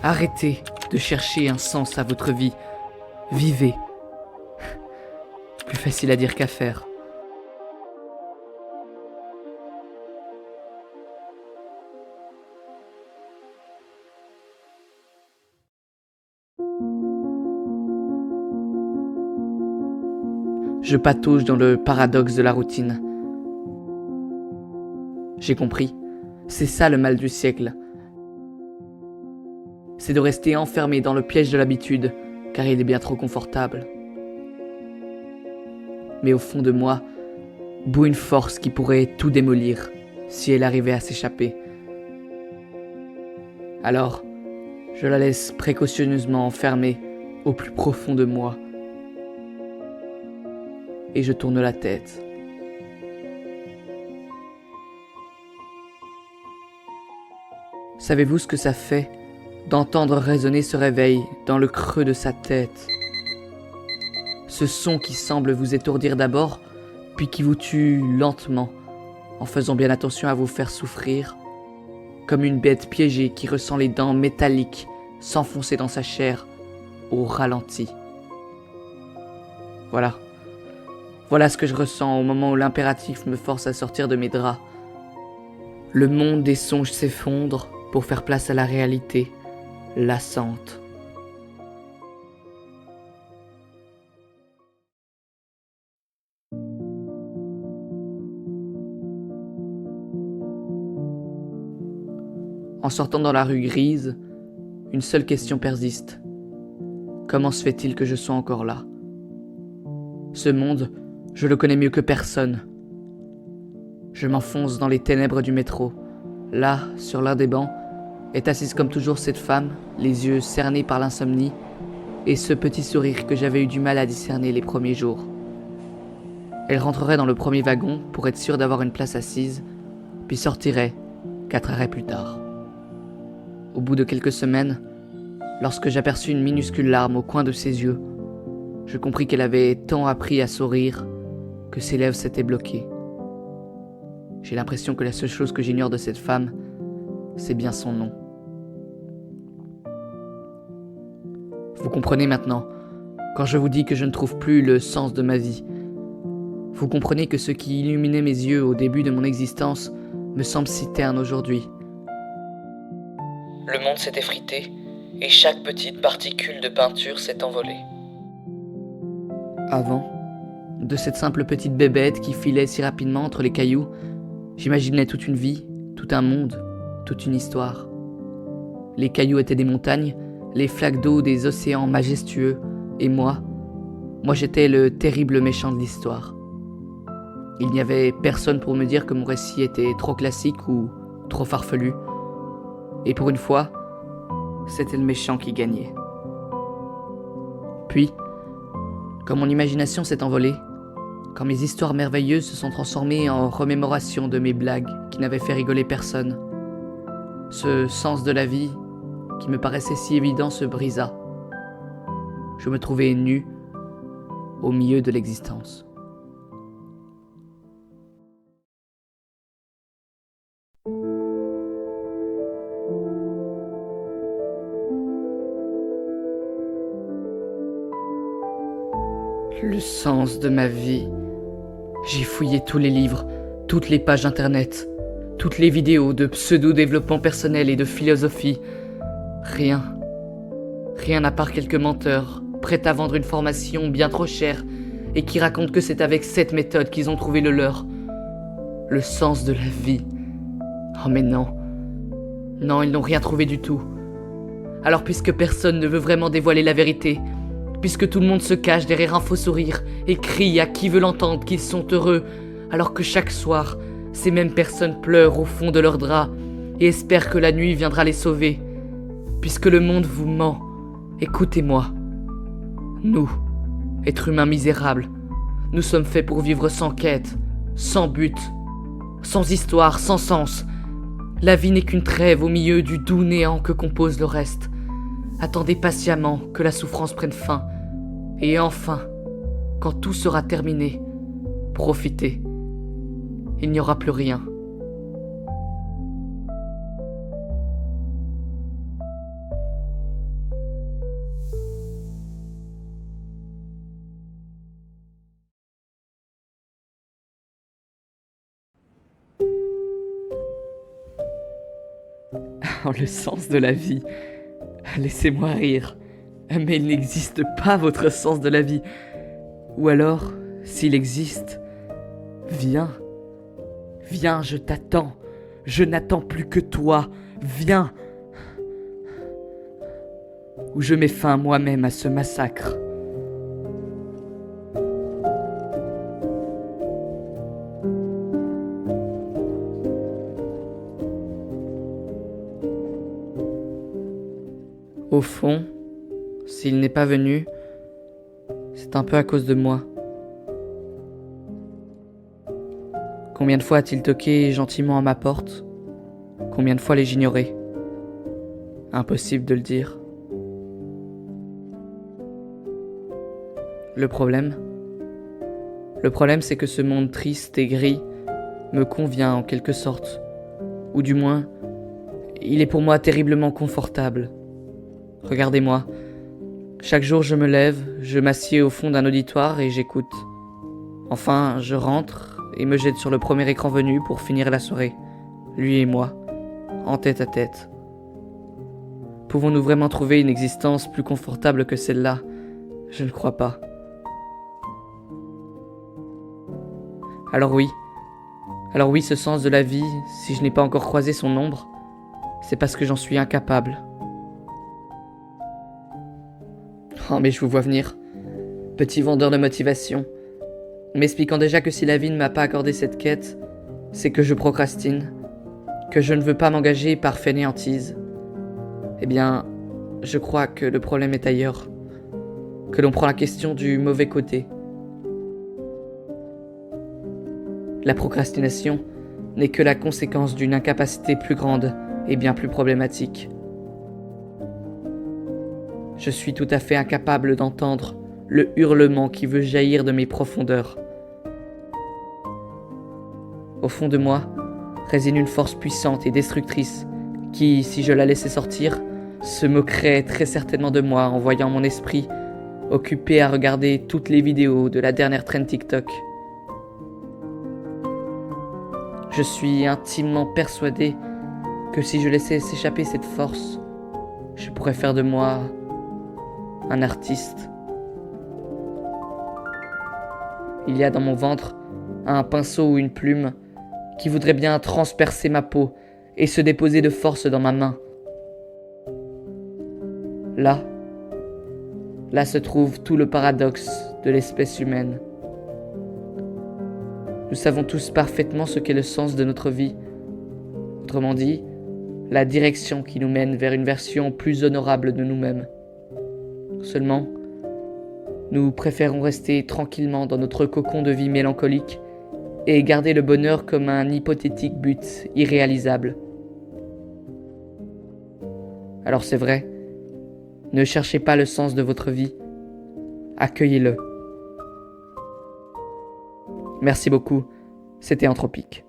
Arrêtez de chercher un sens à votre vie. Vivez. Plus facile à dire qu'à faire. Je patauge dans le paradoxe de la routine. J'ai compris. C'est ça le mal du siècle. C'est de rester enfermé dans le piège de l'habitude, car il est bien trop confortable. Mais au fond de moi, bout une force qui pourrait tout démolir, si elle arrivait à s'échapper. Alors, je la laisse précautionneusement enfermée au plus profond de moi. Et je tourne la tête. Savez-vous ce que ça fait d'entendre résonner ce réveil dans le creux de sa tête? Ce son qui semble vous étourdir d'abord, puis qui vous tue lentement, en faisant bien attention à vous faire souffrir, comme une bête piégée qui ressent les dents métalliques s'enfoncer dans sa chair au ralenti. Voilà ce que je ressens au moment où l'impératif me force à sortir de mes draps. Le monde des songes s'effondre pour faire place à la réalité, lassante. En sortant dans la rue grise, une seule question persiste. Comment se fait-il que je sois encore là? Ce monde, je le connais mieux que personne. Je m'enfonce dans les ténèbres du métro. Là, sur l'un des bancs, est assise comme toujours cette femme, les yeux cernés par l'insomnie, et ce petit sourire que j'avais eu du mal à discerner les premiers jours. Elle rentrerait dans le premier wagon pour être sûre d'avoir une place assise, puis sortirait 4 arrêts plus tard. Au bout de quelques semaines, lorsque j'aperçus une minuscule larme au coin de ses yeux, je compris qu'elle avait tant appris à sourire que ses lèvres s'étaient bloquées. J'ai l'impression que la seule chose que j'ignore de cette femme, c'est bien son nom. Vous comprenez maintenant, quand je vous dis que je ne trouve plus le sens de ma vie. Vous comprenez que ce qui illuminait mes yeux au début de mon existence me semble si terne aujourd'hui. Le monde s'est effrité et chaque petite particule de peinture s'est envolée. Avant, de cette simple petite bébête qui filait si rapidement entre les cailloux, j'imaginais toute une vie, tout un monde, toute une histoire. Les cailloux étaient des montagnes, les flaques d'eau des océans majestueux, et moi j'étais le terrible méchant de l'histoire. Il n'y avait personne pour me dire que mon récit était trop classique ou trop farfelu. Et pour une fois, c'était le méchant qui gagnait. Puis, quand mon imagination s'est envolée, quand mes histoires merveilleuses se sont transformées en remémoration de mes blagues qui n'avaient fait rigoler personne, ce sens de la vie qui me paraissait si évident se brisa. Je me trouvais nu au milieu de l'existence. Le sens de ma vie. J'ai fouillé tous les livres, toutes les pages internet, toutes les vidéos de pseudo-développement personnel et de philosophie. Rien à part quelques menteurs, prêts à vendre une formation bien trop chère et qui racontent que c'est avec cette méthode qu'ils ont trouvé le leur. Le sens de la vie. Oh mais non, ils n'ont rien trouvé du tout. Alors puisque personne ne veut vraiment dévoiler la vérité, puisque tout le monde se cache derrière un faux sourire et crie à qui veut l'entendre qu'ils sont heureux, alors que chaque soir, ces mêmes personnes pleurent au fond de leurs draps et espèrent que la nuit viendra les sauver. Puisque le monde vous ment, écoutez-moi. Nous, êtres humains misérables, nous sommes faits pour vivre sans quête, sans but, sans histoire, sans sens. La vie n'est qu'une trêve au milieu du doux néant que compose le reste. Attendez patiemment que la souffrance prenne fin. Et enfin, quand tout sera terminé, profitez. Il n'y aura plus rien. Oh, le sens de la vie. Laissez-moi rire. Mais il n'existe pas votre sens de la vie. Ou alors, s'il existe, viens. Viens, je t'attends. Je n'attends plus que toi. Viens. Ou je mets fin moi-même à ce massacre. Au fond, s'il n'est pas venu, c'est un peu à cause de moi. Combien de fois a-t-il toqué gentiment à ma porte? Combien de fois l'ai-je ignoré? Impossible de le dire. Le problème, c'est que ce monde triste et gris me convient en quelque sorte. Ou du moins, il est pour moi terriblement confortable. Regardez-moi. Chaque jour je me lève, je m'assieds au fond d'un auditoire et j'écoute. Enfin, je rentre et me jette sur le premier écran venu pour finir la soirée. Lui et moi, en tête à tête. Pouvons-nous vraiment trouver une existence plus confortable que celle-là? Je ne crois pas. Alors oui, ce sens de la vie, si je n'ai pas encore croisé son ombre, c'est parce que j'en suis incapable. Oh mais je vous vois venir, petit vendeur de motivation, m'expliquant déjà que si la vie ne m'a pas accordé cette quête, c'est que je procrastine, que je ne veux pas m'engager par fainéantise. Eh bien, je crois que le problème est ailleurs, que l'on prend la question du mauvais côté. La procrastination n'est que la conséquence d'une incapacité plus grande et bien plus problématique. Je suis tout à fait incapable d'entendre le hurlement qui veut jaillir de mes profondeurs. Au fond de moi réside une force puissante et destructrice qui, si je la laissais sortir, se moquerait très certainement de moi en voyant mon esprit occupé à regarder toutes les vidéos de la dernière trend TikTok. Je suis intimement persuadé que si je laissais s'échapper cette force, je pourrais faire de moi un artiste. Il y a dans mon ventre un pinceau ou une plume qui voudrait bien transpercer ma peau et se déposer de force dans ma main. Là se trouve tout le paradoxe de l'espèce humaine. Nous savons tous parfaitement ce qu'est le sens de notre vie. Autrement dit, la direction qui nous mène vers une version plus honorable de nous-mêmes. Seulement, nous préférons rester tranquillement dans notre cocon de vie mélancolique et garder le bonheur comme un hypothétique but irréalisable. Alors c'est vrai, ne cherchez pas le sens de votre vie, accueillez-le. Merci beaucoup, c'était Anthropique.